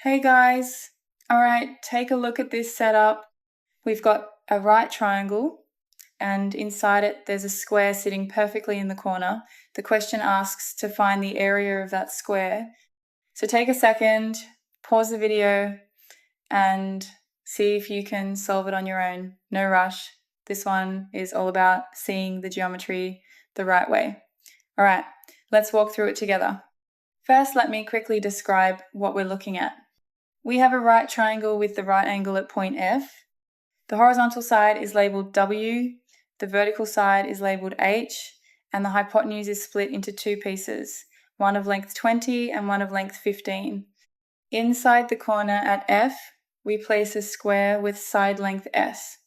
Hey guys, all right, take a look at this setup. We've got a right triangle and inside it there's a square sitting perfectly in the corner. The question asks to find the area of that square. So take a second, pause the video and see if you can solve it on your own. No rush. This one is all about seeing the geometry the right way. All right, let's walk through it together. First, let me quickly describe what we're looking at. We have a right triangle with the right angle at point F. The horizontal side is labelled W, the vertical side is labelled H, and the hypotenuse is split into two pieces, one of length 20 and one of length 15. Inside the corner at F, we place a square with side length S.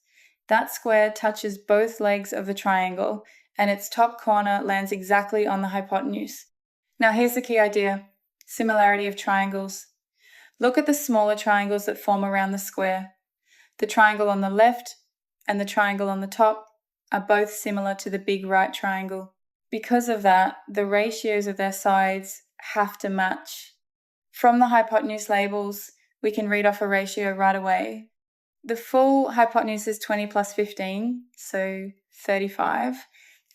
That square touches both legs of the triangle, and its top corner lands exactly on the hypotenuse. Now here's the key idea: similarity of triangles. Look at the smaller triangles that form around the square. The triangle on the left and the triangle on the top are both similar to the big right triangle. Because of that, the ratios of their sides have to match. From the hypotenuse labels, we can read off a ratio right away. The full hypotenuse is 20 plus 15, so 35.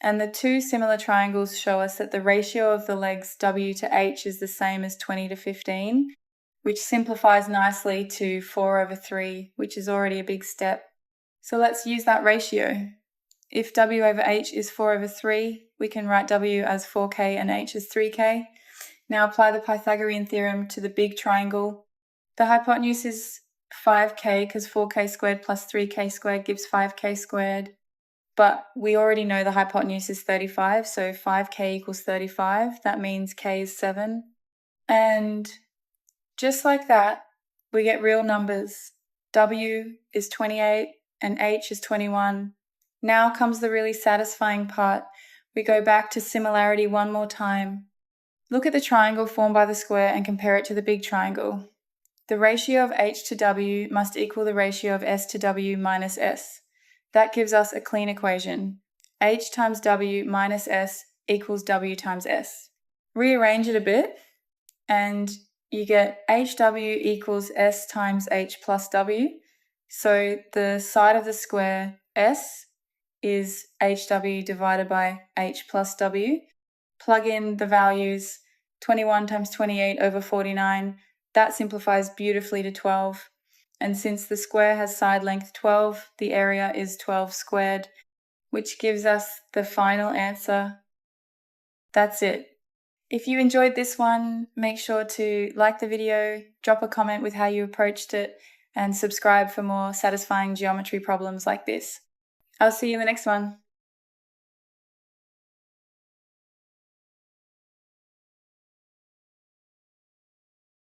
And the two similar triangles show us that the ratio of the legs W to H is the same as 20 to 15, which simplifies nicely to 4/3, which is already a big step. So let's use that ratio. If W over H is 4/3, we can write W as 4K and H as 3K. Now apply the Pythagorean theorem to the big triangle. The hypotenuse is 5K because 4K squared plus 3K squared gives 5K squared. But we already know the hypotenuse is 35, so 5K equals 35. That means K is 7. And just like that, we get real numbers. W is 28 and H is 21. Now comes the really satisfying part. We go back to similarity one more time. Look at the triangle formed by the square and compare it to the big triangle. The ratio of H to W must equal the ratio of S to W minus S. That gives us a clean equation. H times W minus S equals W times S. Rearrange it a bit and you get HW equals S times H plus W. So the side of the square S is HW divided by H plus W. Plug in the values, 21 times 28 over 49. That simplifies beautifully to 12. And since the square has side length 12, the area is 12 squared, which gives us the final answer. That's it. If you enjoyed this one, make sure to like the video, drop a comment with how you approached it, and subscribe for more satisfying geometry problems like this. I'll see you in the next one.